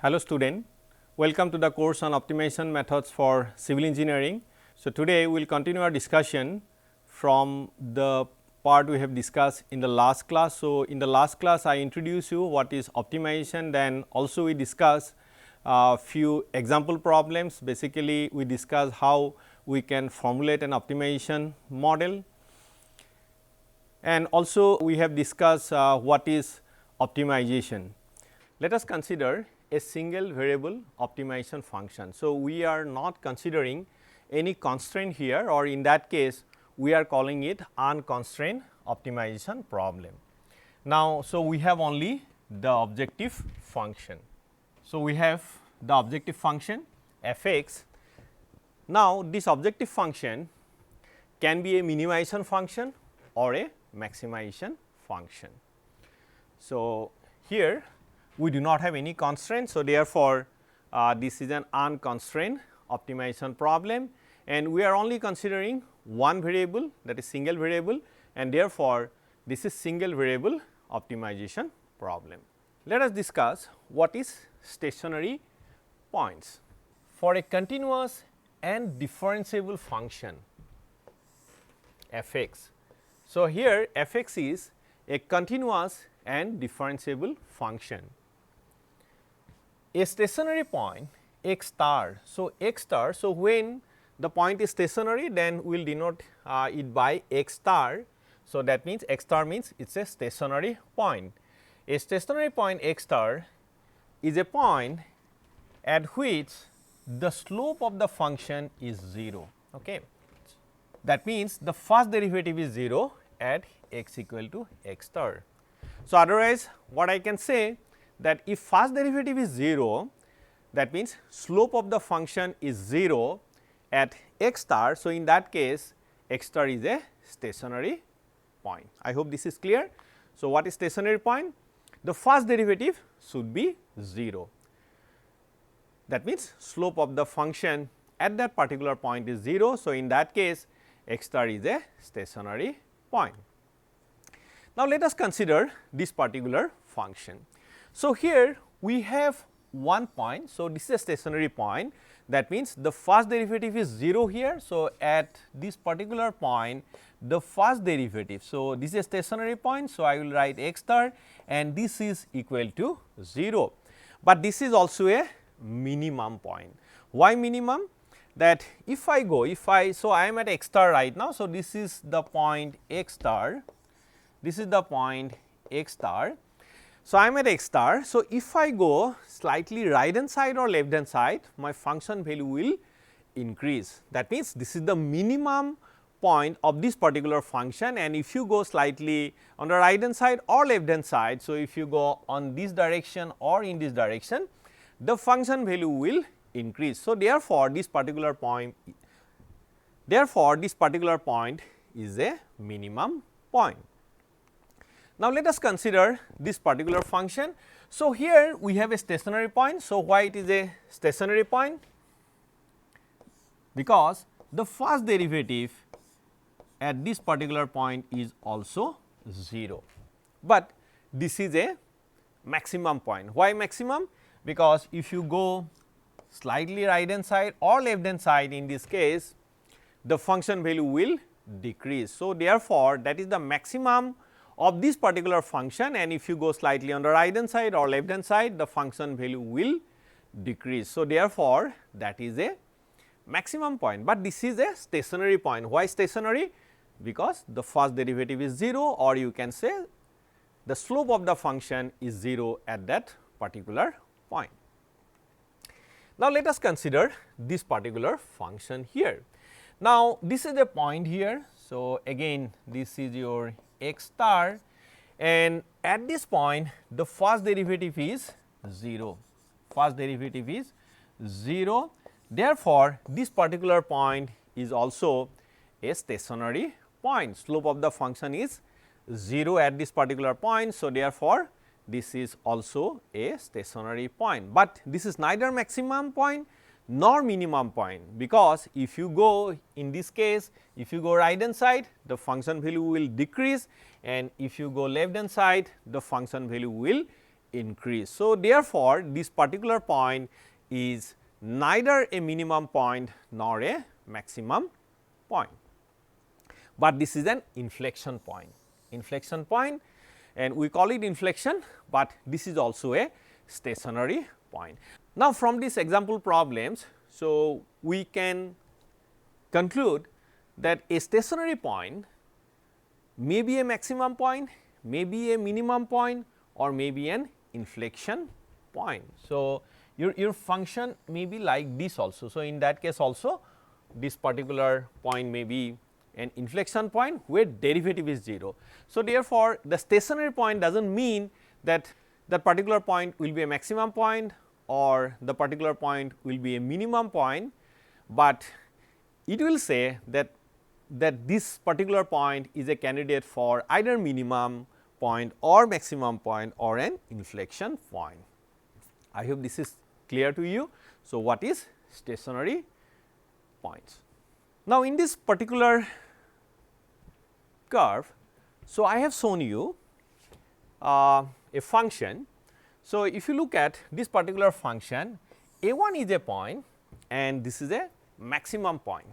Hello student, welcome to the course on optimization methods for civil engineering. So, today we will continue our discussion from the part we have discussed in the last class. So, in the last class I introduced you what is optimization, then also we discuss few example problems. Basically, we discuss how we can formulate an optimization model, and also we have discussed what is optimization. Let us consider a single variable optimization function. So, we are not considering any constraint here, or in that case we are calling it unconstrained optimization problem. Now, so we have only the objective function. So, we have the objective function f x. Now, this objective function can be a minimization function or a maximization function. So, here we do not have any constraint. So, therefore, this is an unconstrained optimization problem, and we are only considering one variable, that is single variable, and therefore, this is single variable optimization problem. Let us discuss what is stationary points. For a continuous and differentiable function f x. So, here f x is a continuous and differentiable function. A stationary point x star. So, x star. So, when the point is stationary, then we will denote it by x star. So, that means x star means it is a stationary point. A stationary point x star is a point at which the slope of the function is 0. Okay. That means, the first derivative is 0 at x equal to x star. So, otherwise what I can say, that if first derivative is 0, that means slope of the function is 0 at x star. So, in that case x star is a stationary point. I hope this is clear. So, what is stationary point? The first derivative should be 0. That means, slope of the function at that particular point is 0. So, in that case x star is a stationary point. Now, let us consider this particular function. So, here we have one point. So, this is a stationary point, that means the first derivative is 0 here. So, at this particular point the first derivative. So, this is a stationary point. So, I will write x star, and this is equal to 0, but this is also a minimum point. Why minimum? That if I go, so I am at x star right now. So, this is the point x star, this is the point x star. So, I am at x star. So, if I go slightly right hand side or left hand side, my function value will increase. That means, this is the minimum point of this particular function, and if you go slightly on the right hand side or left hand side. So, if you go on this direction or in this direction, the function value will increase. So, therefore, this particular point is a minimum point. Now, let us consider this particular function. So, here we have a stationary point. So, why it is a stationary point? Because the first derivative at this particular point is also 0, but this is a maximum point. Why maximum? Because if you go slightly right hand side or left hand side, in this case the function value will decrease. So, therefore, that is the maximum of this particular function, and if you go slightly on the right hand side or left hand side, the function value will decrease. So, therefore, that is a maximum point, but this is a stationary point. Why stationary? Because the first derivative is 0, or you can say the slope of the function is 0 at that particular point. Now, let us consider this particular function here. Now, this is a point here. So, again this is your x star, and at this point the first derivative is 0, first derivative is 0. Therefore, this particular point is also a stationary point. Slope of the function is 0 at this particular point. So, therefore, this is also a stationary point, but this is neither maximum point nor minimum point, because if you go in this case, if you go right hand side, the function value will decrease, and if you go left hand side, the function value will increase. So, therefore, this particular point is neither a minimum point nor a maximum point, but this is an inflection point, and we call it inflection, but this is also a stationary point. Now, from these example problems, so we can conclude that a stationary point may be a maximum point, may be a minimum point, or may be an inflection point. So, your function may be like this also. So, in that case also this particular point may be an inflection point where derivative is 0. So, therefore, the stationary point does not mean that that particular point will be a maximum point or the particular point will be a minimum point, but it will say that this particular point is a candidate for either minimum point or maximum point or an inflection point. I hope this is clear to you. So, what is stationary points? Now, in this particular curve, so I have shown you a function. So, if you look at this particular function, a1 is a point and this is a maximum point.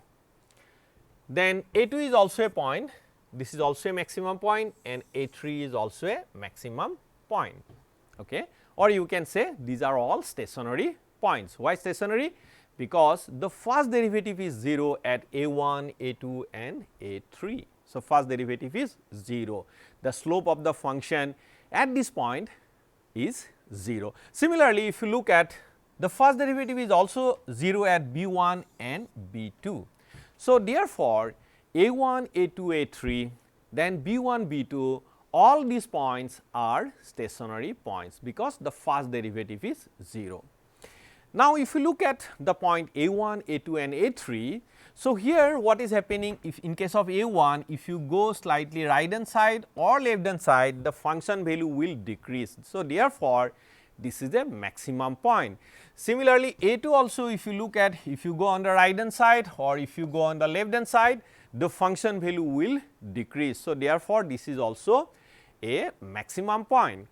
Then a2 is also a point, this is also a maximum point, and a3 is also a maximum point. Okay. Or you can say these are all stationary points. Why stationary? Because the first derivative is 0 at a1, a2 and a3. So, first derivative is 0. The slope of the function at this point is 0. Similarly, if you look at the first derivative is also 0 at b1 and b2. So, therefore, a1, a2, a3, then b1, b2, all these points are stationary points because the first derivative is 0. Now, if you look at the point a1, a2 and a3, so here what is happening, if in case of a1, if you go slightly right hand side or left hand side, the function value will decrease. So, therefore, this is a maximum point. Similarly, a2 also, if you look at, if you go on the right hand side or if you go on the left hand side, the function value will decrease. So, therefore, this is also a maximum point.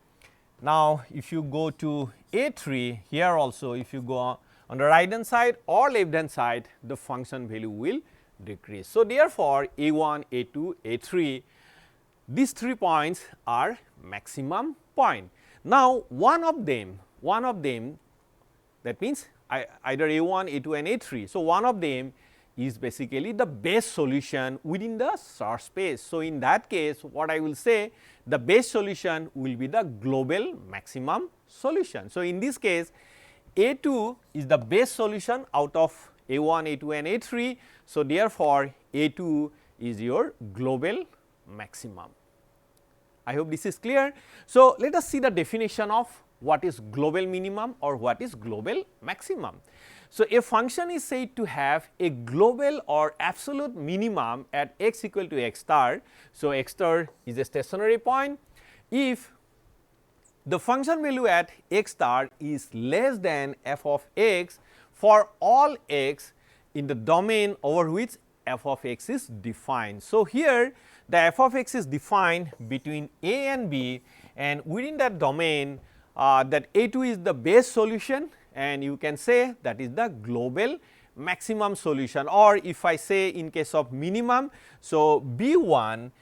Now, if you go to a3, here also if you go on the right hand side or left hand side, the function value will decrease. So, therefore, a1, a2, a3, these 3 points are maximum point. Now, one of them that means either a1, a2 and a3. So, one of them is basically the best solution within the search space. So, in that case what I will say, the best solution will be the global maximum solution. So, in this case a2 is the best solution out of a1, a2 and a3. So, therefore, a2 is your global maximum. I hope this is clear. So, let us see the definition of what is global minimum or what is global maximum. So, a function is said to have a global or absolute minimum at x equal to x star. So, x star is a stationary point if the function value at x star is less than f of x for all x in the domain over which f of x is defined. So, here the f of x is defined between a and b, and within that domain that a2 is the best solution, and you can say that is the global maximum solution, or if I say in case of minimum. So, b1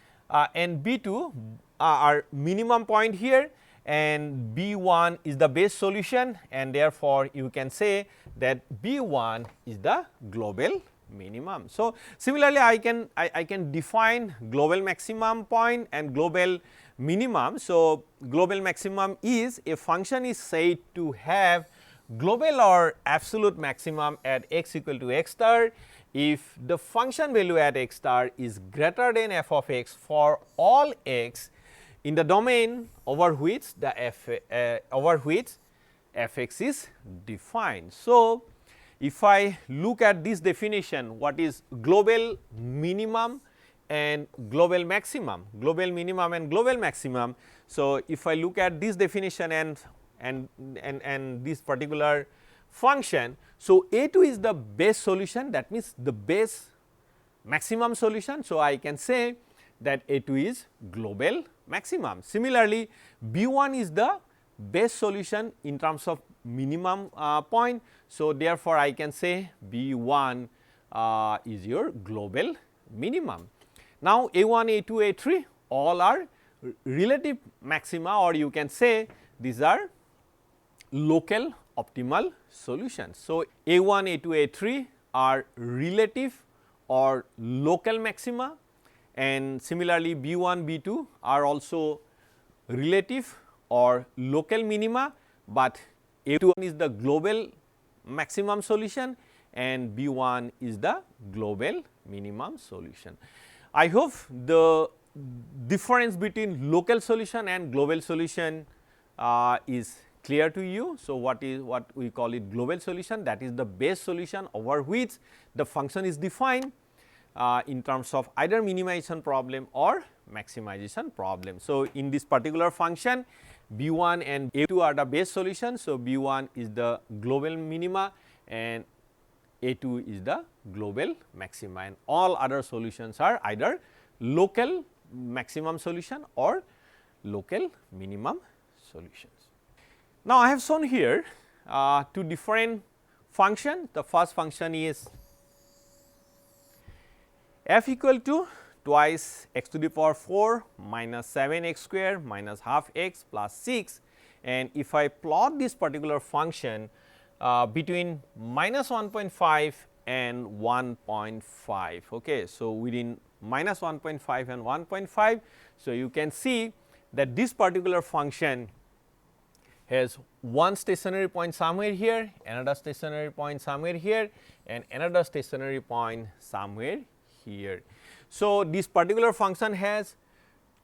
and b2 are minimum point here, and b1 is the best solution, and therefore, you can say that b1 is the global minimum. So, similarly, I can define global maximum point and global minimum. So, global maximum is a function is said to have global or absolute maximum at x equal to x star if the function value at x star is greater than f of x for all x in the domain over which the fx is defined. So, if I look at this definition, what is global minimum and global maximum, global minimum and global maximum. So, if I look at this definition and this particular function, so a2 is the best solution, that means the best maximum solution. So, I can say that a2 is global maximum. Similarly, b1 is the best solution in terms of minimum point. So, therefore, I can say B1 is your global minimum. Now, A1, A2, A3 all are relative maxima, or you can say these are local optimal solutions. So, A1, A2, A3 are relative or local maxima, and similarly B1, B2 are also relative or local minima, but A2 is the global maximum solution and B1 is the global minimum solution. I hope the difference between local solution and global solution is clear to you. So, what we call it global solution, that is the base solution over which the function is defined in terms of either minimization problem or maximization problem. So, in this particular function B1 and A2 are the base solutions. So, B1 is the global minima and A2 is the global maxima, and all other solutions are either local maximum solution or local minimum solutions. Now, I have shown here two different functions. The first function is f equal to twice x to the power 4 minus 7 x square minus half x plus 6, and if I plot this particular function between minus 1.5 and 1.5. Okay. So, within minus 1.5 and 1.5. So, you can see that this particular function has one stationary point somewhere here, another stationary point somewhere here, and another stationary point somewhere here. So, this particular function has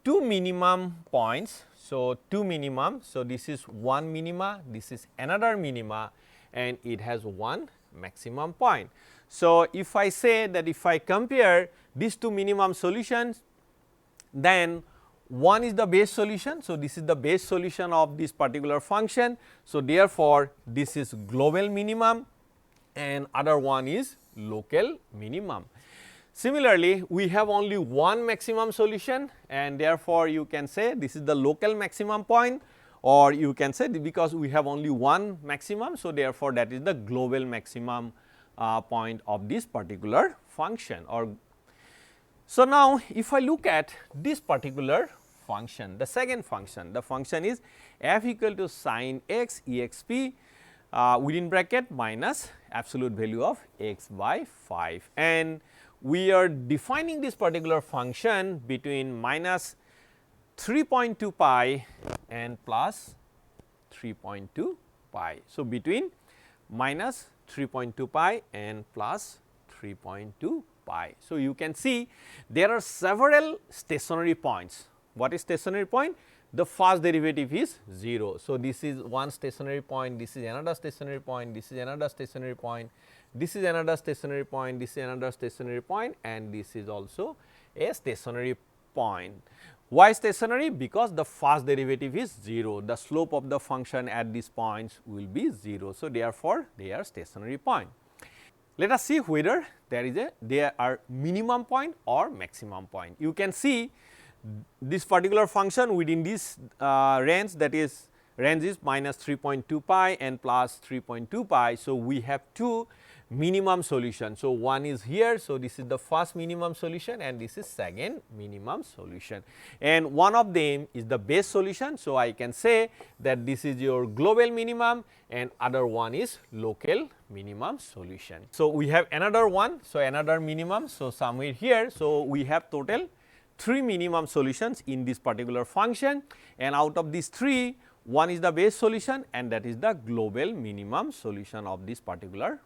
two minimum points. So, two minimum. So, this is one minima, this is another minima, and it has one maximum point. So, if I say that if I compare these two minimum solutions, then one is the base solution. So, this is the base solution of this particular function. So, therefore, this is global minimum and other one is local minimum. Similarly, we have only one maximum solution, and therefore, you can say this is the local maximum point, or you can say because we have only one maximum. So, therefore, that is the global maximum point of this particular function. Or so, now if I look at this particular function, the second function, the function is f equal to sin x exp within bracket minus absolute value of x by 5, and we are defining this particular function between minus 3.2 pi and plus 3.2 pi. So, between minus 3.2 pi and plus 3.2 pi. So, you can see there are several stationary points. What is stationary point? The first derivative is 0. So, this is one stationary point, this is another stationary point, this is another stationary point, this is another stationary point, this is another stationary point, and this is also a stationary point. Why stationary? Because the first derivative is 0, the slope of the function at these points will be 0. So, therefore, they are stationary point. Let us see whether there are minimum point or maximum point. You can see this particular function within this range, that is range is minus 3.2 pi and plus 3.2 pi. So, we have two minimum solutions. So, one is here. So, this is the first minimum solution and this is second minimum solution, and one of them is the base solution. So, I can say that this is your global minimum and other one is local minimum solution. So, we have another one. So, another minimum. So, somewhere here. So, we have total 3 minimum solutions in this particular function, and out of these 3, one is the base solution and that is the global minimum solution of this particular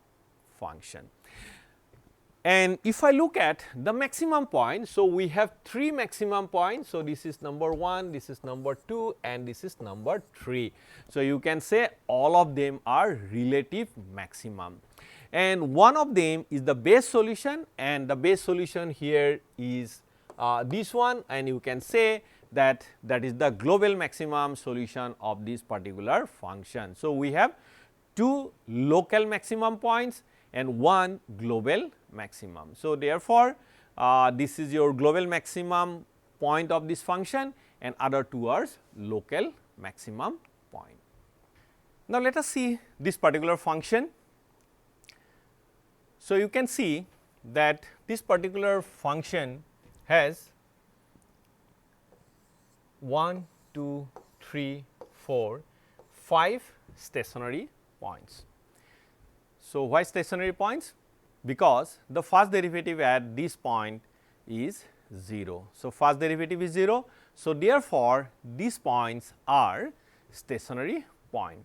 function. And if I look at the maximum point, so we have 3 maximum points. So, this is number 1, this is number 2 and this is number 3. So, you can say all of them are relative maximum, and one of them is the base solution, and the base solution here is this one, and you can say that that is the global maximum solution of this particular function. So, we have 2 local maximum points and 1 global maximum. So, therefore, this is your global maximum point of this function and other 2 are local maximum point. Now, let us see this particular function. So, you can see that this particular function has 1, 2, 3, 4, 5 stationary points. So, why stationary points? Because the first derivative at this point is 0. So, first derivative is 0. So, therefore, these points are stationary point,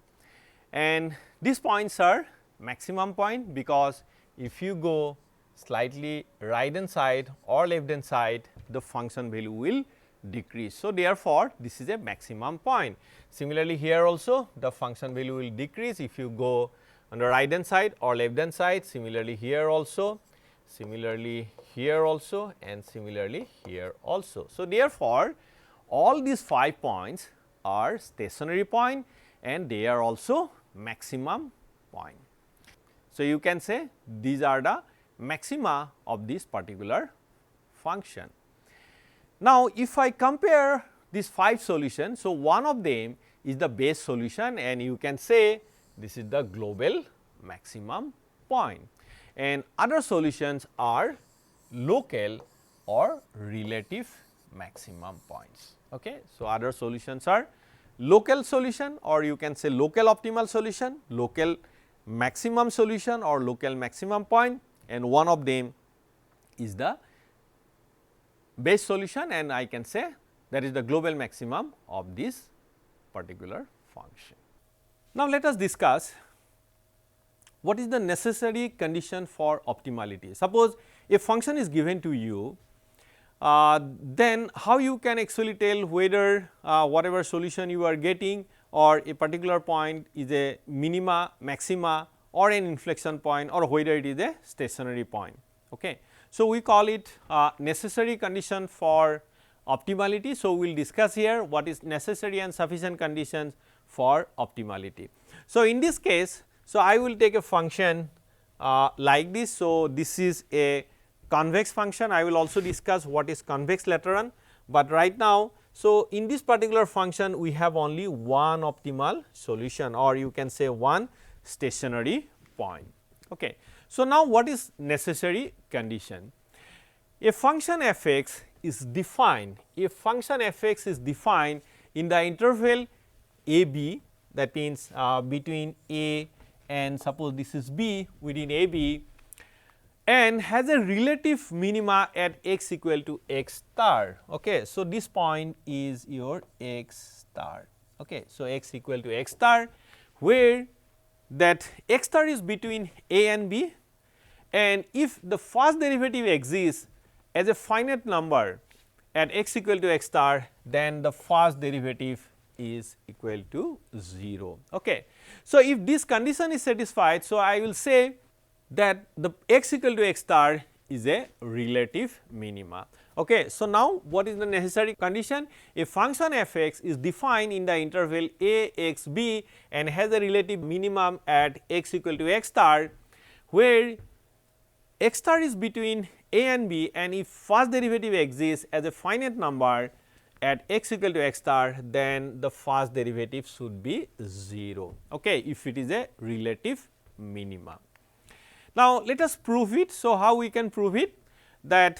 and these points are maximum point, because if you go slightly right hand side or left hand side, the function value will decrease. So, therefore, this is a maximum point. Similarly, here also the function value will decrease if you go on the right hand side or left hand side. Similarly, here also, similarly here also, and similarly here also. So, therefore, all these 5 points are stationary point and they are also maximum point. So, you can say these are the maxima of this particular function. Now, if I compare these 5 solutions, so one of them is the base solution, and you can say this is the global maximum point, and other solutions are local or relative maximum points. Okay. So, other solutions are local solution, or you can say local optimal solution, local maximum solution or local maximum point, and one of them is the base solution, and I can say that is the global maximum of this particular function. Now, let us discuss what is the necessary condition for optimality. Suppose a function is given to you, then how you can actually tell whether whatever solution you are getting or a particular point is a minima, maxima or an inflection point, or whether it is a stationary point. Okay. So, we call it necessary condition for optimality. So, we will discuss here what is necessary and sufficient conditions for optimality. So, in this case, so I will take a function like this. So, this is a convex function. I will also discuss what is convex later on, but right now, so in this particular function we have only one optimal solution, or you can say one stationary point. Okay. So, now what is necessary condition? A function f x is defined, if function f x is defined in the interval a b, that means between a and suppose this is b, within a b, and has a relative minima at x equal to x star. Okay. So, this point is your x star. Okay. So, x equal to x star, where that x star is between a and b, and if the first derivative exists as a finite number at x equal to x star, then the first derivative is equal to 0. Okay. So, if this condition is satisfied, so I will say that the x equal to x star is a relative minima. Okay. So, now what is the necessary condition? A function f x is defined in the interval a x b and has a relative minimum at x equal to x star, where x star is between a and b, and if first derivative exists as a finite number at x equal to x star, then the first derivative should be 0. Okay, if it is a relative minima. Now, let us prove it. So, how we can prove it? That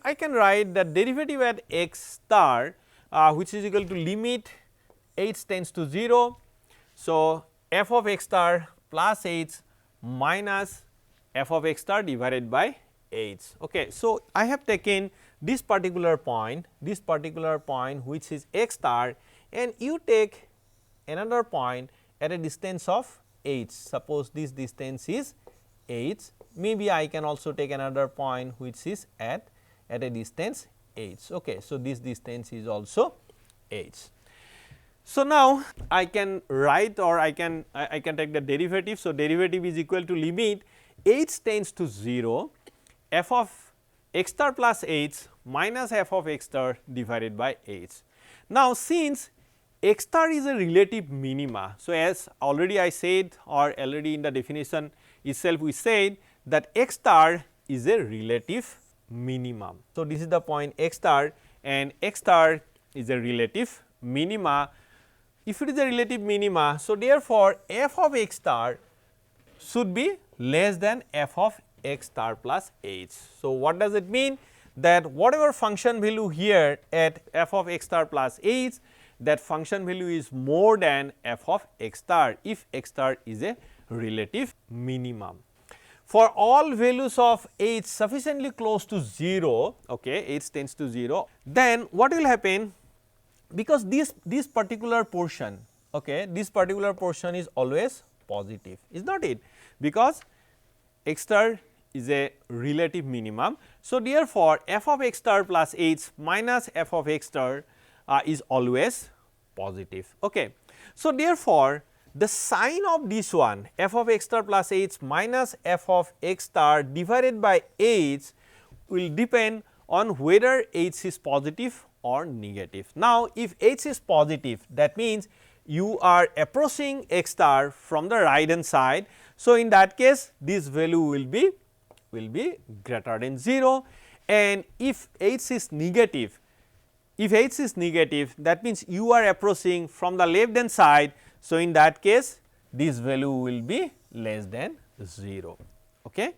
I can write that derivative at x star which is equal to limit h tends to 0. So, f of x star plus h minus f of x star divided by h. Okay. So, I have taken this particular point which is x star, and you take another point at a distance of h. Suppose this distance is h, maybe I can also take another point which is at a distance h. Okay. So, this distance is also h. So, now I can write, or I can take the derivative. So, derivative is equal to limit h tends to 0 f of x star plus h minus f of x star divided by h. Now, since x star is a relative minima, so as already I said, or already in the definition itself we said that x star is a relative minimum. So, this is the point x star, and x star is a relative minima if it is a relative minima, so therefore, f of x star should be less than f of x star plus h. So, what does it mean? That whatever function value here at f of x star plus h, that function value is more than f of x star if x star is a relative minimum. For all values of h sufficiently close to 0, okay, h tends to 0, then what will happen? Because this particular portion, okay, this particular portion is always positive, is not it? Because x star is a relative minimum. So, therefore, f of x star plus h minus f of x star is always positive. Okay. So, therefore, the sign of this one f of x star plus h minus f of x star divided by h will depend on whether h is positive or negative. Now, if h is positive, that means you are approaching x star from the right hand side. So, in that case this value will be greater than 0, and if h is negative, that means you are approaching from the left hand side. So, in that case this value will be less than 0. Okay.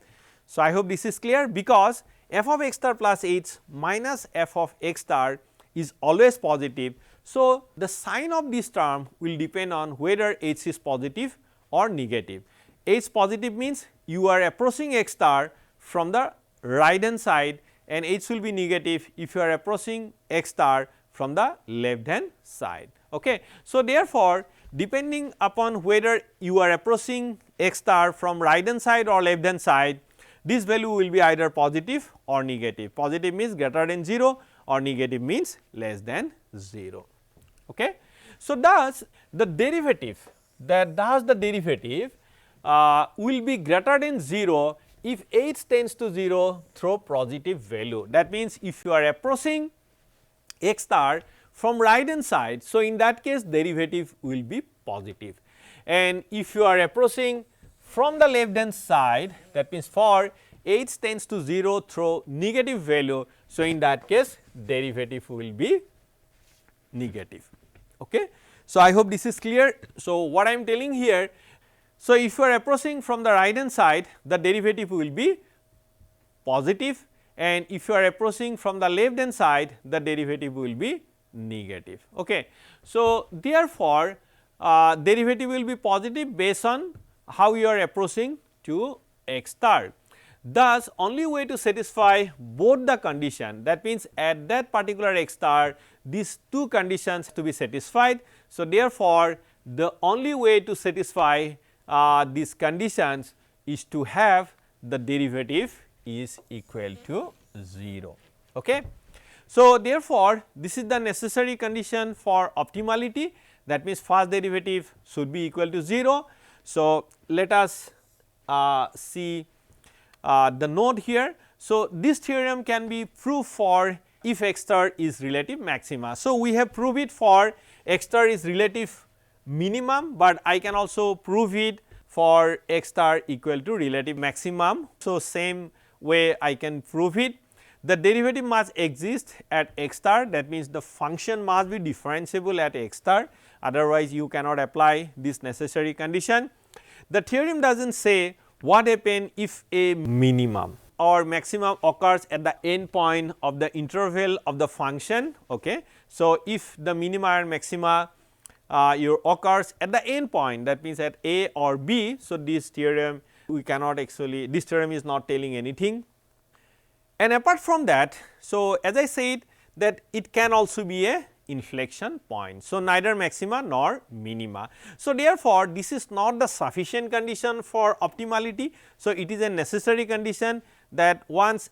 So, I hope this is clear, because f of x star plus h minus f of x star is always positive. So, the sign of this term will depend on whether h is positive or negative. H positive means you are approaching x star from the right hand side, and h will be negative if you are approaching x star from the left hand side. Okay. So, therefore, depending upon whether you are approaching x star from right hand side or left hand side, this value will be either positive or negative. Positive means greater than 0 or negative means less than 0. Okay. So, thus the derivative will be greater than 0 if h tends to 0 through positive value. That means, if you are approaching x star from right hand side, so in that case derivative will be positive, and if you are approaching from the left hand side, that means for h tends to 0 through negative value, so in that case derivative will be negative. Okay. So, I hope this is clear. So, what I am telling here, so if you are approaching from the right hand side, the derivative will be positive, and if you are approaching from the left hand side, the derivative will be negative. Okay. So, therefore, derivative will be positive based on how you are approaching to x star. Thus, only way to satisfy both the condition, that means at that particular x star these two conditions to be satisfied. So, therefore, the only way to satisfy these conditions is to have the derivative is equal to 0. Okay. So, therefore, this is the necessary condition for optimality, that means first derivative should be equal to 0. So, let us see the note here. So, this theorem can be proved for if x star is relative maxima. So, we have proved it for x star is relative minimum, but I can also prove it for x star equal to relative maximum. So, same way I can prove it. The derivative must exist at x star, that means the function must be differentiable at x star, otherwise you cannot apply this necessary condition. The theorem does not say what happen if a minimum or maximum occurs at the end point of the interval of the function. Okay. So, if the minima and maxima occurs at the end point, that means at a or b. So, this theorem we cannot actually, this theorem is not telling anything. And apart from that, so as I said that it can also be a inflection point. So, neither maxima nor minima. So, therefore, this is not the sufficient condition for optimality. So, it is a necessary condition that once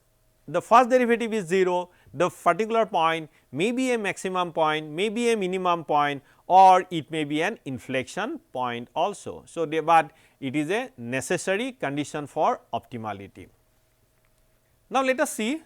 the first derivative is 0, the particular point may be a maximum point, may be a minimum point, or it may be an inflection point also. So, but it is a necessary condition for optimality. Now, let us see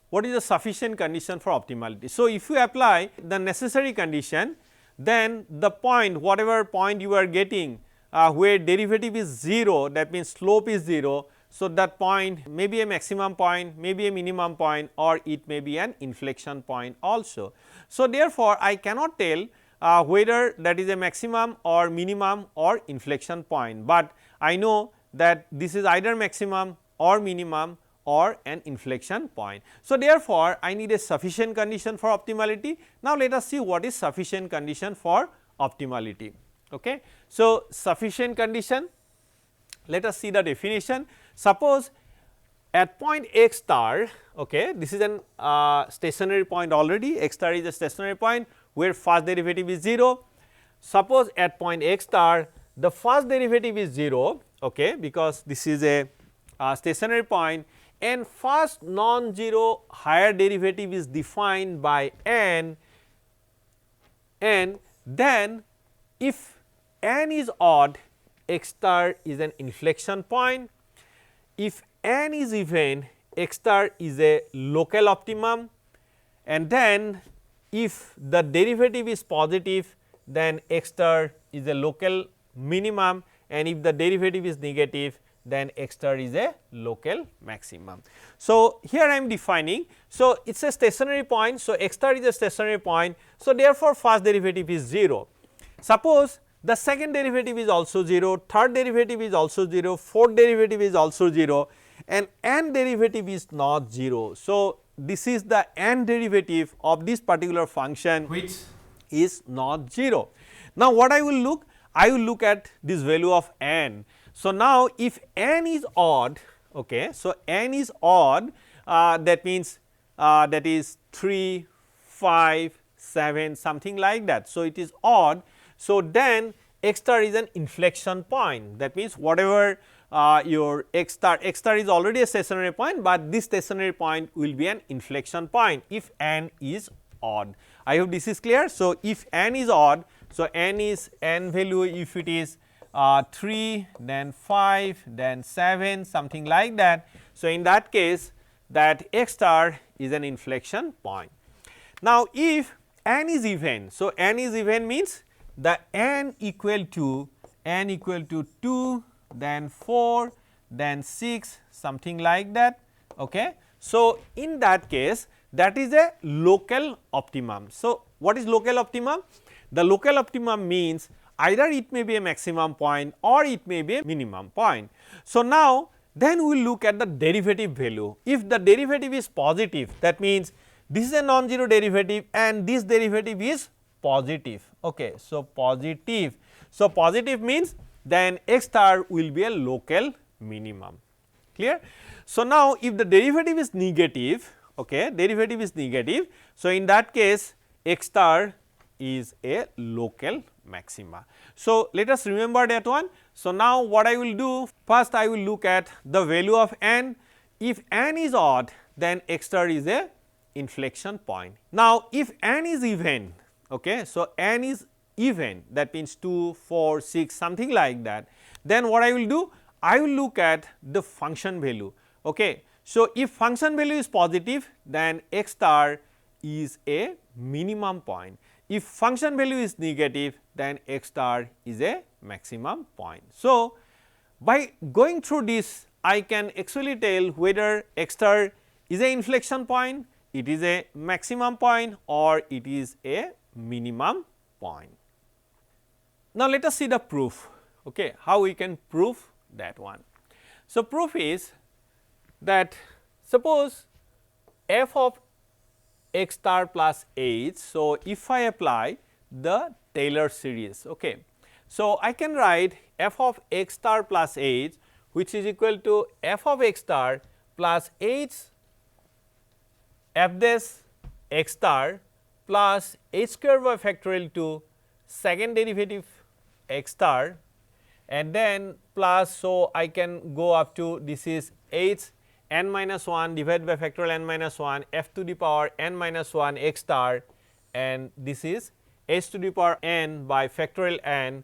what is the sufficient condition for optimality. So, if you apply the necessary condition, then the point, whatever point you are getting where derivative is 0, that means slope is 0. So, that point may be a maximum point, may be a minimum point, or it may be an inflection point also. So, therefore, I cannot tell whether that is a maximum or minimum or inflection point, but I know that this is either maximum or minimum or an inflection point. So, therefore, I need a sufficient condition for optimality. Now, let us see what is sufficient condition for optimality. Okay. So, sufficient condition, let us see the definition. Suppose at point x star, okay, this is an stationary point already, x star is a stationary point where first derivative is 0. Suppose at point x star the first derivative is 0, okay, because this is a stationary point, and first non-zero higher derivative is defined by n, and then if n is odd, x star is an inflection point. If n is even, x star is a local optimum, and then if the derivative is positive, then x star is a local minimum, and if the derivative is negative, then x star is a local maximum. So, here I am defining. So, it is a stationary point. So, x star is a stationary point. So, therefore, first derivative is 0. Suppose the second derivative is also 0, third derivative is also 0, fourth derivative is also 0, and n derivative is not 0. So, this is the n derivative of this particular function which is not 0. Now, what I will look? I will look at this value of n. So, now if n is odd, okay, so n is odd, that means that is 3, 5, 7, something like that. So, it is odd. So, then x star is an inflection point, that means whatever your x star is already a stationary point, but this stationary point will be an inflection point if n is odd. I hope this is clear. So, if n is odd, so n is n value if it is 3, then 5, then 7, something like that. So, in that case that x star is an inflection point. Now, if n is even, so n is even means the n equal to 2, then 4, then 6, something like that. Okay. So, in that case that is a local optimum. So, what is local optimum? The local optimum means either it may be a maximum point or it may be a minimum point. So, now then we will look at the derivative value. If the derivative is positive, that means this is a non-zero derivative and this derivative is positive. Okay. So, positive. So, positive means then x star will be a local minimum, clear. So, now if the derivative is negative, okay, derivative is negative. So, in that case x star is a local maxima. So, let us remember that one. So, now what I will do, first I will look at the value of n. If n is odd, then x star is a inflection point. Now, if n is even, okay, so n is even, that means 2, 4, 6, something like that, then what I will do? I will look at the function value. Okay. So, if function value is positive, then x star is a minimum point. If function value is negative, then x star is a maximum point. So, by going through this, I can actually tell whether x star is a inflection point, it is a maximum point, or it is a minimum point. Now, let us see the proof, okay, how we can prove that one. So, proof is that suppose f of x star plus h. So, if I apply the Taylor series, okay. So, I can write f of x star plus h, which is equal to f of x star plus h f dash x star plus h square by factorial to second derivative x star, and then plus. So, I can go up to this is h n minus 1 divided by factorial n minus 1 f to the power n minus 1 x star, and this is h to the power n by factorial n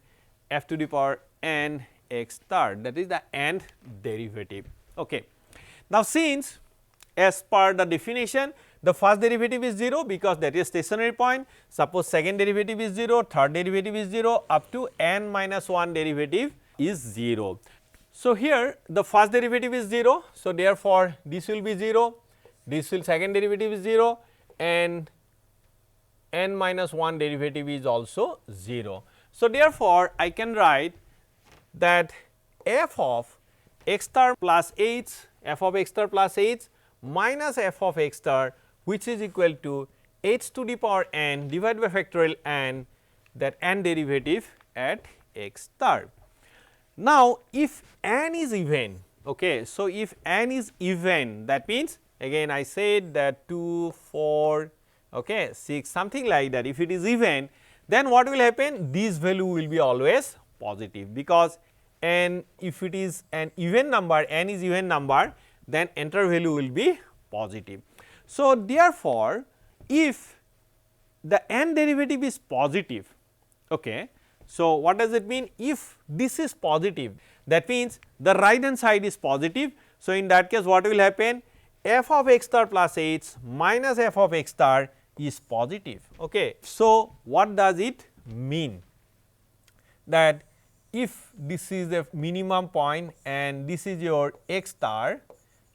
f to the power n x star, that is the nth derivative. Okay. Now, since as per the definition the first derivative is 0 because that is stationary point, suppose second derivative is 0, third derivative is 0, up to n minus 1 derivative is 0. So, here the first derivative is 0. So, therefore, this will be 0, this will second derivative is 0, and n minus 1 derivative is also 0. So, therefore, I can write that f of x star plus h, f of x star plus h minus f of x star, which is equal to h to the power n divided by factorial n, that n derivative at x star. Now, if n is even, okay, so if n is even, that means again I said that 2, 4, okay, 6, something like that. If it is even, then what will happen? This value will be always positive, because n, if it is an even number, n is even number, then entire value will be positive. So, therefore, if the n derivative is positive, okay, so what does it mean? If this is positive, that means the right hand side is positive. So, in that case what will happen? F of x star plus h minus f of x star is positive. Okay. So, what does it mean? That if this is a minimum point and this is your x star,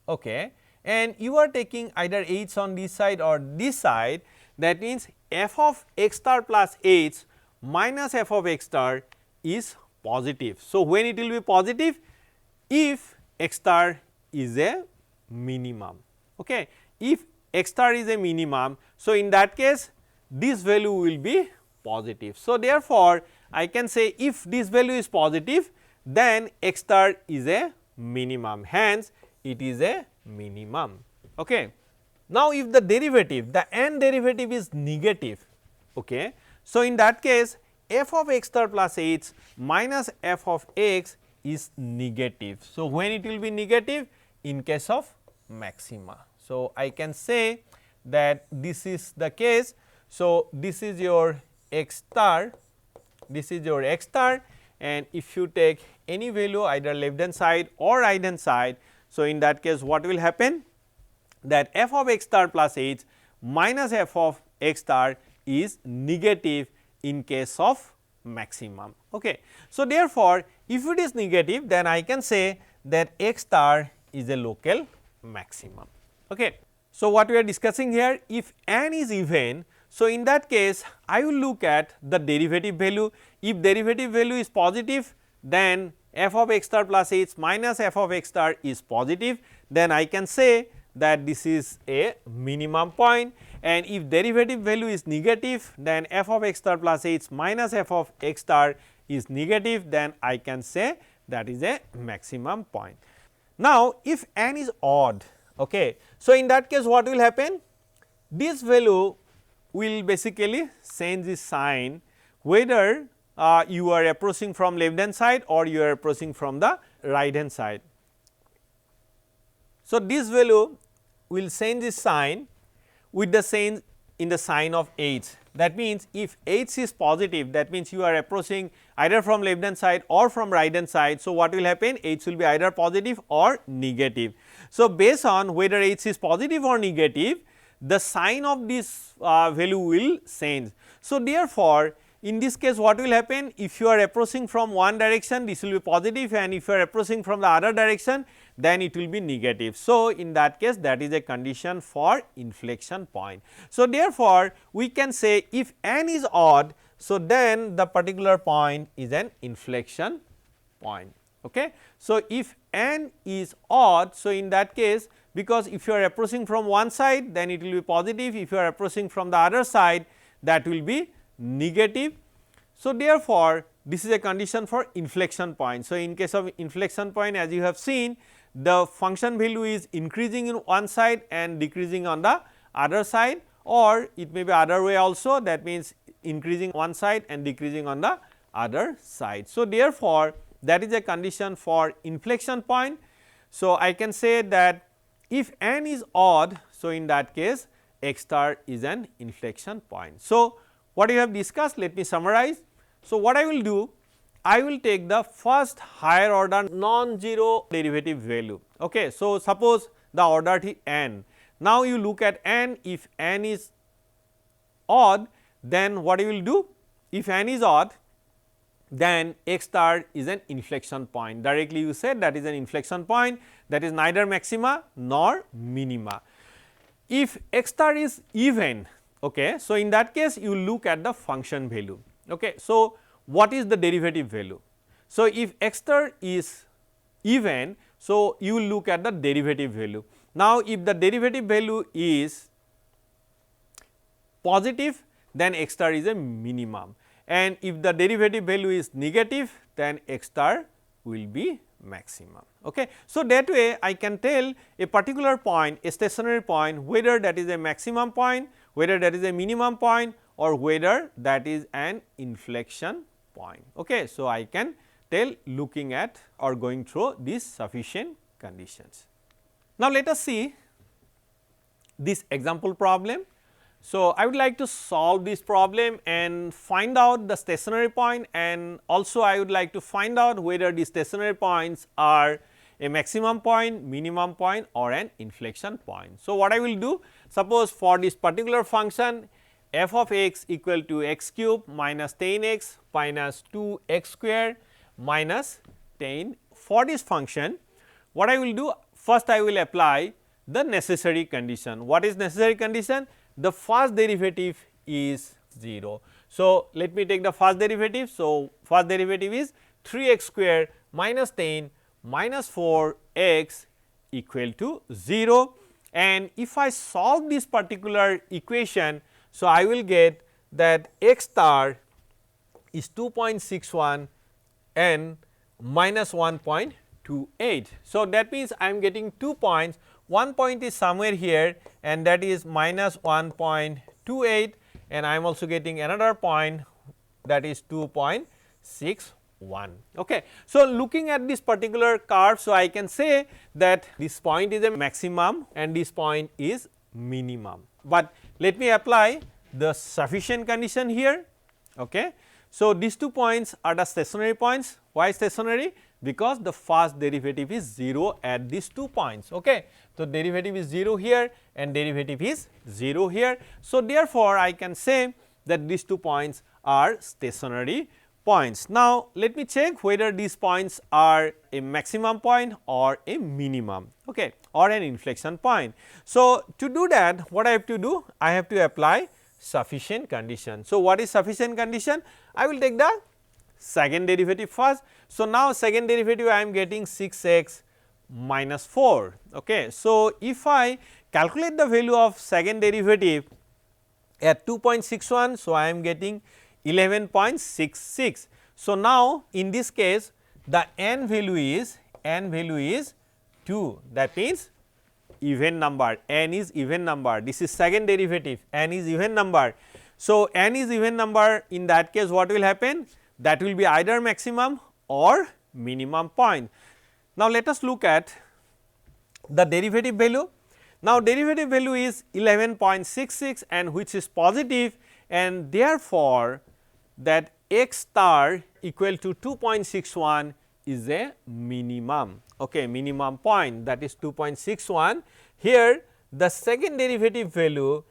okay, and you are taking either h on this side or this side, that means f of x star plus h minus f of x star is positive. So, when it will be positive? If x star is a minimum. Okay. If x star is a minimum, so in that case this value will be positive. So, therefore, I can say if this value is positive, then x star is a minimum, hence it is a minimum. Okay. Now, if the derivative, the n derivative is negative, okay, so in that case f of x star plus h minus f of x is negative. So, when it will be negative? In case of maxima. So, I can say that this is the case. So, this is your x star, this is your x star, and if you take any value either left hand side or right hand side, so in that case what will happen? That f of x star plus h minus f of x star is negative in case of maximum. Okay. So, therefore, if it is negative, then I can say that x star is a local maximum. Okay. So, what we are discussing here, if n is even, so in that case I will look at the derivative value. If derivative value is positive, then f of x star plus h minus f of x star is positive, then I can say that this is a minimum point, and if derivative value is negative, then f of x star plus h minus f of x star is negative, then I can say that is a maximum point. Now, if n is odd, okay, so in that case what will happen? This value will basically change the sign, whether you are approaching from left hand side or you are approaching from the right hand side. So, this value will change the sign with the change in the sign of h. That means, if h is positive, that means you are approaching either from left hand side or from right hand side. So, what will happen? H will be either positive or negative. So, based on whether h is positive or negative, the sign of this value will change. So, therefore, in this case what will happen? If you are approaching from one direction, this will be positive, and if you are approaching from the other direction, then it will be negative. So, in that case that is a condition for inflection point. So, therefore, we can say if n is odd, so then the particular point is an inflection point. Okay. So, if n is odd, so in that case, because if you are approaching from one side, then it will be positive, if you are approaching from the other side, that will be negative. So, therefore, this is a condition for inflection point. So, in case of inflection point, as you have seen, the function value is increasing in one side and decreasing on the other side, or it may be other way also, that means increasing one side and decreasing on the other side. So, therefore, that is a condition for inflection point. So, I can say that if n is odd, so in that case x star is an inflection point. So, what we have discussed, let me summarize. So, what I will do? I will take the first higher order non-zero derivative value. Okay. So, suppose the order is n. Now, you look at n, if n is odd, then what you will do? If n is odd, then x star is an inflection point. Directly you said that is an inflection point, that is neither maxima nor minima. If x star is even, Okay. So, in that case you look at the function value. Okay. So, what is the derivative value? So, if x star is even, so you will look at the derivative value. Now, if the derivative value is positive, then x star is a minimum, and if the derivative value is negative, then x star will be maximum. Okay. So, that way I can tell a particular point, a stationary point, whether that is a maximum point, whether that is a minimum point, or whether that is an inflection point. Okay. So, I can tell looking at or going through these sufficient conditions. Now, let us see this example problem. So, I would like to solve this problem and find out the stationary point, and also I would like to find out whether the stationary points are a maximum point, minimum point, or an inflection point. So, what I will do, suppose for this particular function f of x equal to x cube minus 10 x minus 2 x square minus 10. For this function, what I will do, first I will apply the necessary condition. What is necessary condition? The first derivative is 0. So, let me take the first derivative. So, first derivative is 3 x square minus 10 minus 4 x equal to 0, and if I solve this particular equation, so I will get that x star is 2.61 and minus 1.28. So, that means I am getting 2 points, one point is somewhere here and that is minus 1.28, and I am also getting another point that is 2.61. Okay. So, looking at this particular curve, so I can say that this point is a maximum and this point is minimum, but let me apply the sufficient condition here. Okay. So, these 2 points are the stationary points. Why stationary? Because the first derivative is 0 at these 2 points. Okay. So, derivative is 0 here and derivative is 0 here. So, therefore, I can say that these 2 points are stationary points. Now, let me check whether these points are a maximum point or a minimum, okay, or an inflection point. So, to do that, what I have to do? I have to apply sufficient condition. So, what is sufficient condition? I will take the second derivative first. So, now second derivative I am getting 6 x minus 4. Okay. So, if I calculate the value of second derivative at 2.61, so I am getting 11.66. So, now in this case the n value is 2, that means even number, n is even number, this is second derivative, n is even number. So, n is even number, in that case what will happen? That will be either maximum or minimum point. Now, let us look at the derivative value. Now, derivative value is 11.66 and which is positive, and therefore, that x star equal to 2.61 is a minimum, okay, minimum point, that is 2.61. Here the second derivative value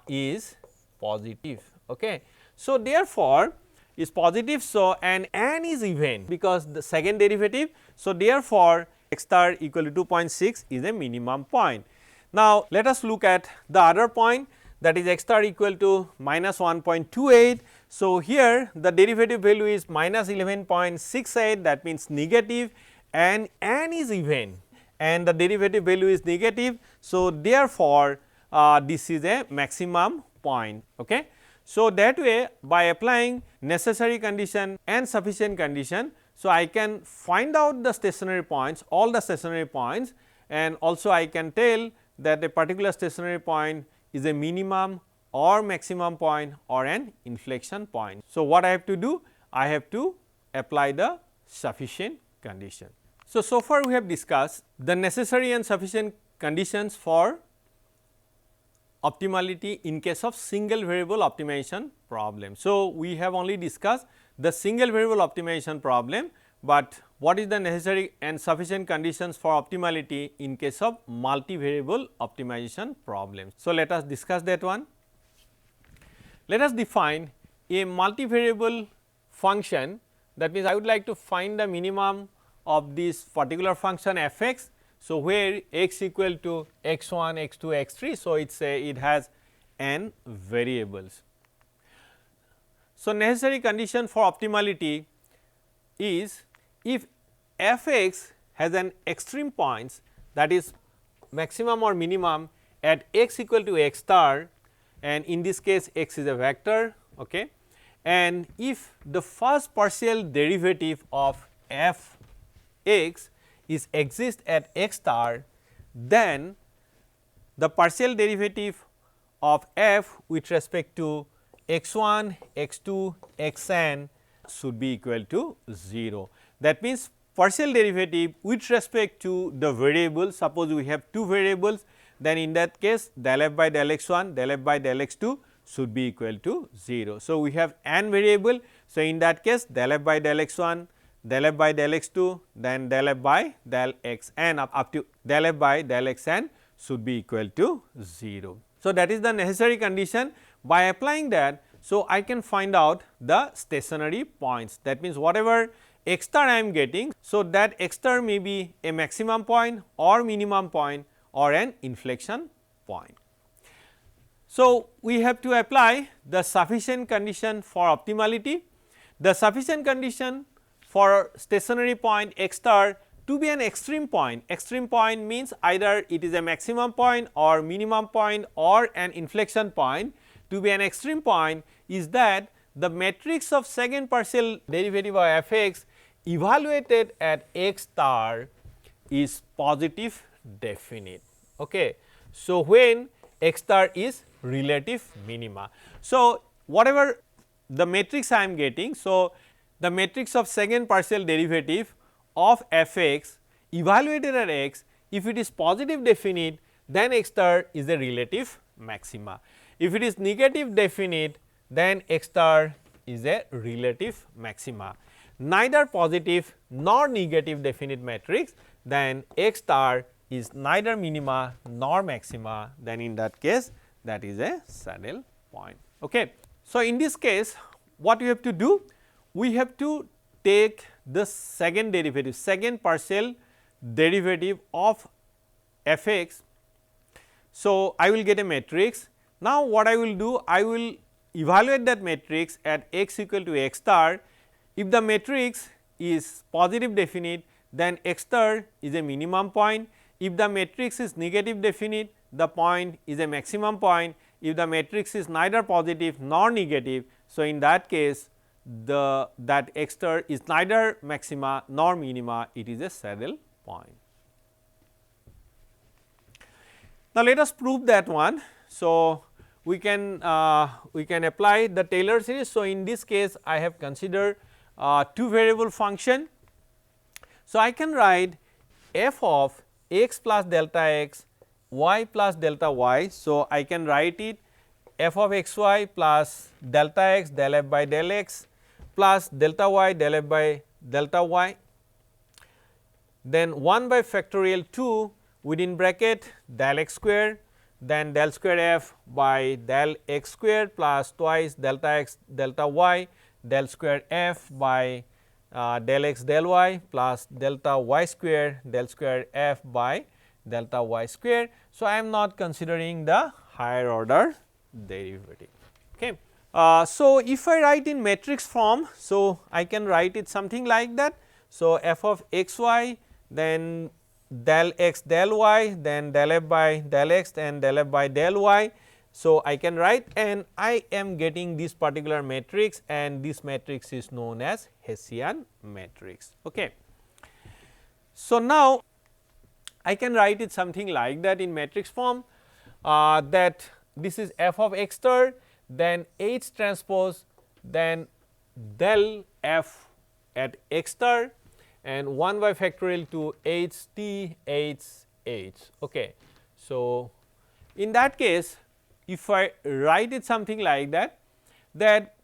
is positive. Okay. So, therefore, is positive. So, and n is even because the second derivative. So, therefore, x star equal to 2.6 is a minimum point. Now, let us look at the other point, that is x star equal to minus 1.28. So, here the derivative value is minus 11.68, that means negative, and n is even and the derivative value is negative. So, therefore, this is a maximum point. Okay. So, that way by applying necessary condition and sufficient condition, so I can find out the stationary points, all the stationary points, and also I can tell that a particular stationary point is a minimum or maximum point or an inflection point. So, what I have to do? I have to apply the sufficient condition. So far we have discussed the necessary and sufficient conditions for optimality in case of single variable optimization problem. So, we have only discussed the single variable optimization problem, but what is the necessary and sufficient conditions for optimality in case of multivariable optimization problem. So, let us discuss that one. Let us define a multivariable function, that means I would like to find the minimum of this particular function f x. So, where x equal to x 1, x 2, x 3. So, it has n variables. So, necessary condition for optimality is if f x has an extreme points, that is maximum or minimum at x equal to x star, and in this case x is a vector. Okay. And if the first partial derivative of f x is exist at x star, then the partial derivative of f with respect to x 1, x 2, x n should be equal to 0. That means, partial derivative with respect to the variable, suppose we have two variables, then in that case del f by del x 1, del f by del x 2 should be equal to 0. So, we have n variable. So, in that case del f by del x 1, del f by del x 2, then del f by del x n up to del f by del x n should be equal to 0. So, that is the necessary condition. By applying that, so I can find out the stationary points. That means, whatever x star I am getting, so that x star may be a maximum point or minimum point or an inflection point. So, we have to apply the sufficient condition for optimality. The sufficient condition for stationary point x star to be an extreme point. Extreme point means either it is a maximum point or minimum point or an inflection point. To be an extreme point is that the matrix of second partial derivative of f x evaluated at x star is positive definite. Okay. So, when x star is relative minima. So, whatever the matrix I am getting, so the matrix of second partial derivative of f x evaluated at x, if it is positive definite, then x star is a relative maxima. If it is negative definite, then x star is a relative maxima. Neither positive nor negative definite matrix, then x star is neither minima nor maxima, then in that case that is a saddle point. Okay. So, in this case what we have to do? We have to take the second derivative, second partial derivative of f x. So, I will get a matrix. Now, what I will do? I will evaluate that matrix at x equal to x star. If the matrix is positive definite, then x star is a minimum point. If the matrix is negative definite, the point is a maximum point. If the matrix is neither positive nor negative, so in that case that x star is neither maxima nor minima, it is a saddle point. Now, let us prove that one. So, we can apply the Taylor series. So, in this case I have considered two variable function. So, I can write f of x plus delta x, y plus delta y. So, I can write it f of x y plus delta x del f by del x plus delta y del f by delta y, then 1 by factorial 2 within bracket del x square, then del square f by del x square plus twice delta x delta y del square f by del x del y plus delta y square del square f by delta y square. So, I am not considering the higher order derivative. Okay. So, if I write in matrix form, so I can write it something like that. So, f of x y, then del x del y, then del f by del x and del f by del y. So, I can write, and I am getting this particular matrix, and this matrix is known as Hessian matrix. Okay. So, now I can write it something like that in matrix form, that this is f of x star, then H transpose, then del f at x star, and 1 by factorial to H t H H. Okay. So, in that case, if I write it something like that, that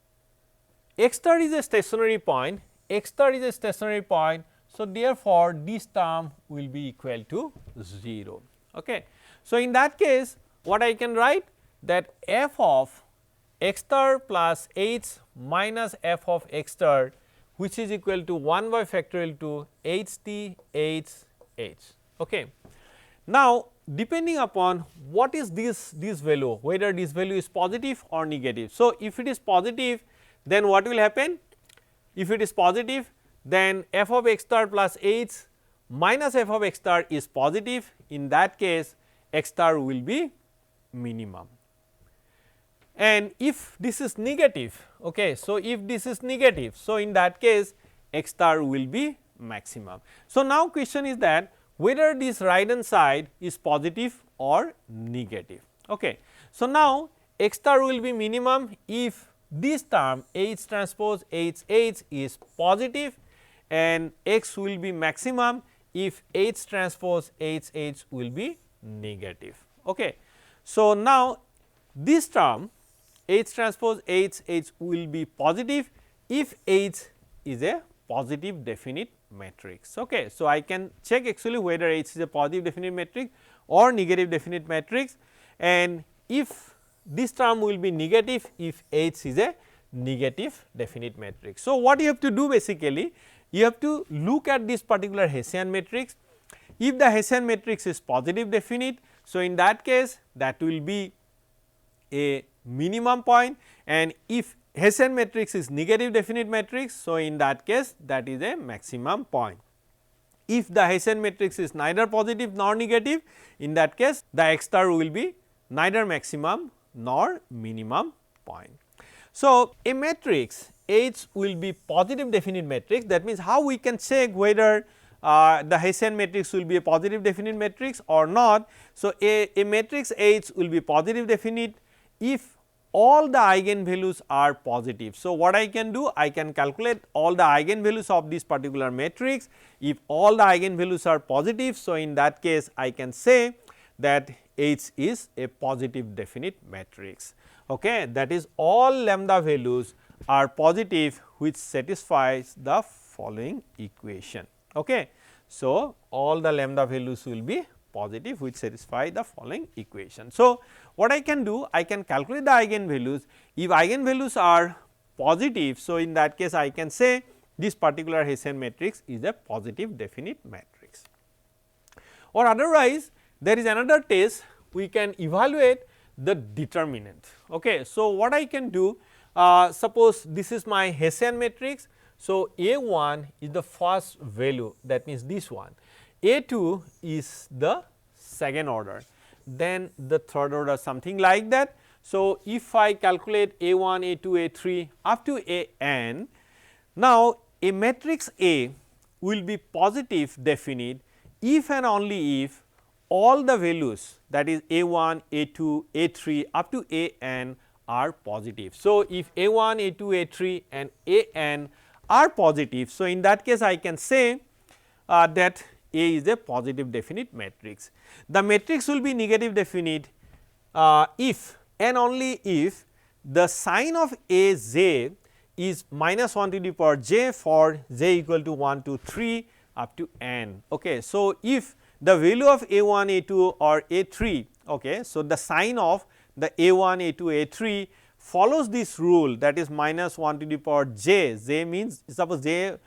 x star is a stationary point, x star is a stationary point. So, therefore, this term will be equal to 0. Okay. So, in that case, what I can write, that f of x star plus h minus f of x star, which is equal to 1 by factorial to h t h h. Okay. Now, depending upon what is this value, whether this value is positive or negative. So, if it is positive, then what will happen? If it is positive, then f of x star plus h minus f of x star is positive. In that case, x star will be minimum. And if this is negative, okay, so if this is negative, so in that case x star will be maximum. So, now question is that whether this right hand side is positive or negative. Okay. So, now x star will be minimum if this term H transpose H H is positive, and x will be maximum if H transpose H H will be negative. Okay. So, now this term H transpose H H will be positive if H is a positive definite matrix. Okay. So, I can check actually whether H is a positive definite matrix or negative definite matrix, and if this term will be negative if H is a negative definite matrix. So, what you have to do basically, you have to look at this particular Hessian matrix. If the Hessian matrix is positive definite, so in that case that will be a minimum point, and if Hessian matrix is negative definite matrix, so in that case that is a maximum point. If the Hessian matrix is neither positive nor negative, in that case the x star will be neither maximum nor minimum point. So, a matrix H will be positive definite matrix, that means how we can check whether the Hessian matrix will be a positive definite matrix or not. So, a matrix H will be positive definite if all the eigenvalues are positive. So, what I can do? I can calculate all the eigenvalues of this particular matrix. If all the eigenvalues are positive, so in that case I can say that H is a positive definite matrix. Okay. That is, all lambda values are positive which satisfies the following equation. Okay. So, all the lambda values will be positive which satisfy the following equation. So, what I can do? I can calculate the eigenvalues. If eigenvalues are positive, so in that case I can say this particular Hessian matrix is a positive definite matrix. Or otherwise, there is another test, we can evaluate the determinant. Okay. So, what I can do? Suppose this is my Hessian matrix. So, A1 is the first value, that means this one, A2 is the second order, then the third order, something like that. So, if I calculate A1, A2, A3 up to An, now a matrix A will be positive definite if and only if all the values, that is A1, A2, A3 up to An are positive. So, if A1, A2, A3 and An are positive, so in that case I can say that A is a positive definite matrix. The matrix will be negative definite if and only if the sign of A j is minus 1 to the power j for j equal to 1 to 3 up to n. Okay. So, if the value of A1, A2 or A3, okay, so the sign of the A1, A2, A3 follows this rule, that is minus 1 to the power j, j means suppose j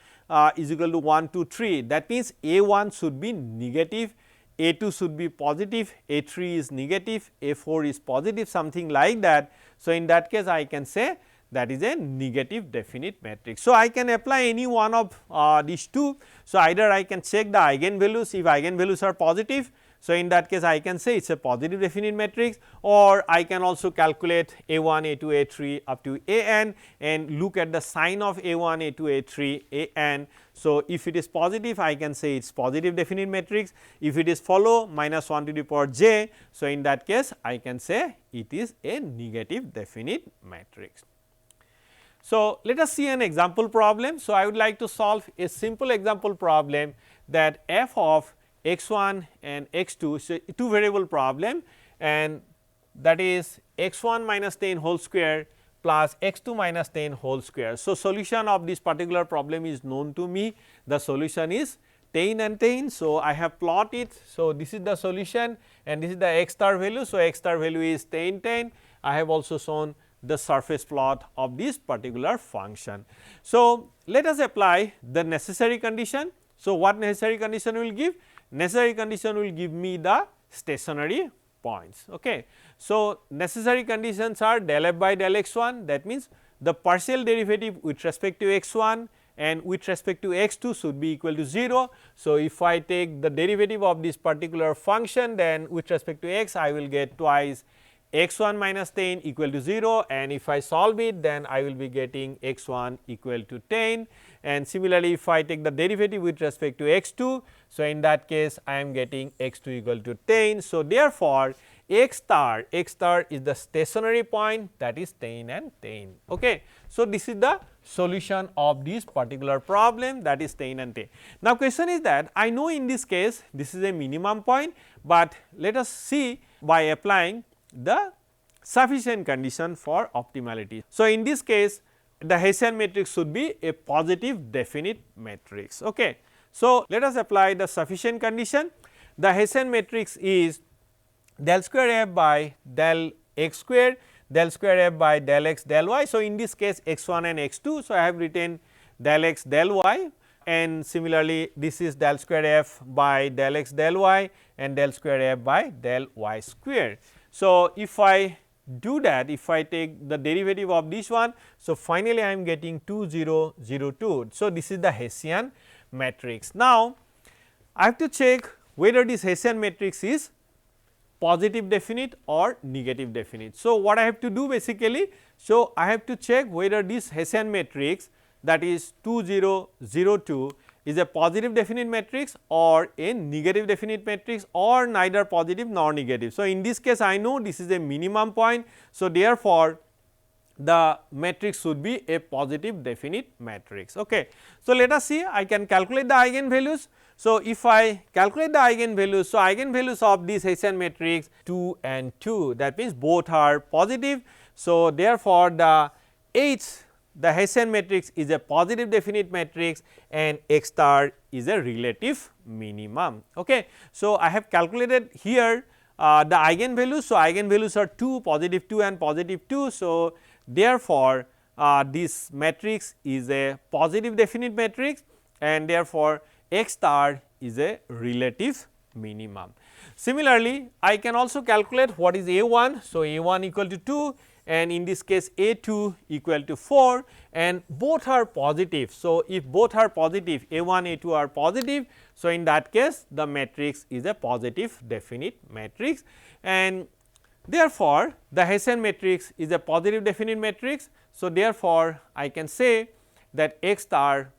is equal to 1 to 3, that means A1 should be negative, A2 should be positive, A3 is negative, A4 is positive, something like that. So, in that case I can say that is a negative definite matrix. So, I can apply any one of these two. So, either I can check the eigenvalues, if eigenvalues are positive, so in that case I can say it is a positive definite matrix, or I can also calculate A1, A2, A3 up to An and look at the sign of A1, A2, A3, An. So, if it is positive I can say it is positive definite matrix, if it is follow minus 1 to the power j, so in that case I can say it is a negative definite matrix. So, let us see an example problem. So, I would like to solve a simple example problem that f of x1 and x2, so two variable problem, and that is x1 minus 10 whole square plus x2 minus 10 whole square. So, solution of this particular problem is known to me, the solution is 10 and 10. So, I have plotted. So, this is the solution and this is the x star value. So, x star value is 10 10. I have also shown the surface plot of this particular function. So, let us apply the necessary condition. So, what necessary condition will give? necessary condition will give me the stationary points. Okay. So, necessary conditions are del f by del x 1, that means the partial derivative with respect to x 1 and with respect to x 2 should be equal to 0. So, if I take the derivative of this particular function, then with respect to x I will get twice x 1 minus 10 equal to 0, and if I solve it, then I will be getting x 1 equal to 10, and similarly if I take the derivative with respect to x 2. So, in that case I am getting x 2 equal to 10. So, therefore, x star is the stationary point, that is 10 and 10. Okay. So, this is the solution of this particular problem, that is 10 and 10. Now, question is that I know in this case this is a minimum point, but let us see by applying the sufficient condition for optimality. So, in this case the Hessian matrix should be a positive definite matrix. Okay. So, let us apply the sufficient condition. The Hessian matrix is del square f by del x square, del square f by del x del y. So, in this case x 1 and x 2. So, I have written del x del y, and similarly this is del square f by del x del y and del square f by del y square. So, if I do that, if I take the derivative of this one, so finally I am getting 2 0 0 2. So, this is the Hessian matrix. Now, I have to check whether this Hessian matrix is positive definite or negative definite. So, what I have to do basically, so I have to check whether this Hessian matrix, that is 2 0 0 2, is a positive definite matrix or a negative definite matrix, or neither positive nor negative. So, in this case I know this is a minimum point. So, therefore, the matrix should be a positive definite matrix. Okay. So, let us see, I can calculate the eigenvalues. So, if I calculate the eigenvalues, so eigenvalues of this Hessian matrix 2 and 2, that means both are positive. So, therefore, the Hessian matrix is a positive definite matrix and x star is a relative minimum. Okay. So, I have calculated here the eigenvalues. So, eigenvalues are 2, positive 2 and positive 2. So, therefore, this matrix is a positive definite matrix, and therefore, x star is a relative minimum. Similarly, I can also calculate what is a 1. So, a 1 equal to 2, and in this case a 2 equal to 4, and both are positive. So, if both are positive, a 1 a 2 are positive. So, in that case the matrix is a positive definite matrix, and therefore, the Hessian matrix is a positive definite matrix. So, therefore, I can say that x star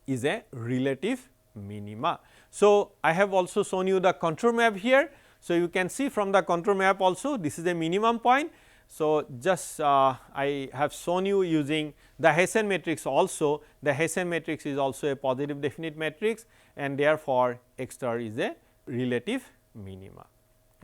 is a relative minima. So, I have also shown you the contour map here. So, you can see from the contour map also this is a minimum point. So, just I have shown you using the Hessian matrix also. The Hessian matrix is also a positive definite matrix, and therefore, x star is a relative minima.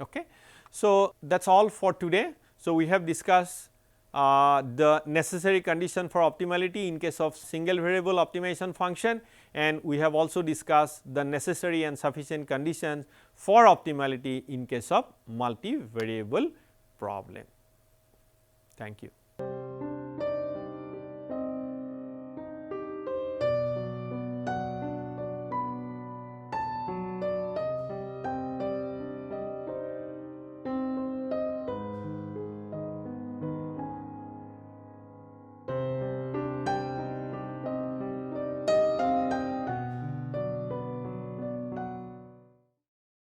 Okay. So, that is all for today. So, we have discussed the necessary condition for optimality in case of single variable optimization function, and we have also discussed the necessary and sufficient conditions for optimality in case of multivariable problem. Thank you.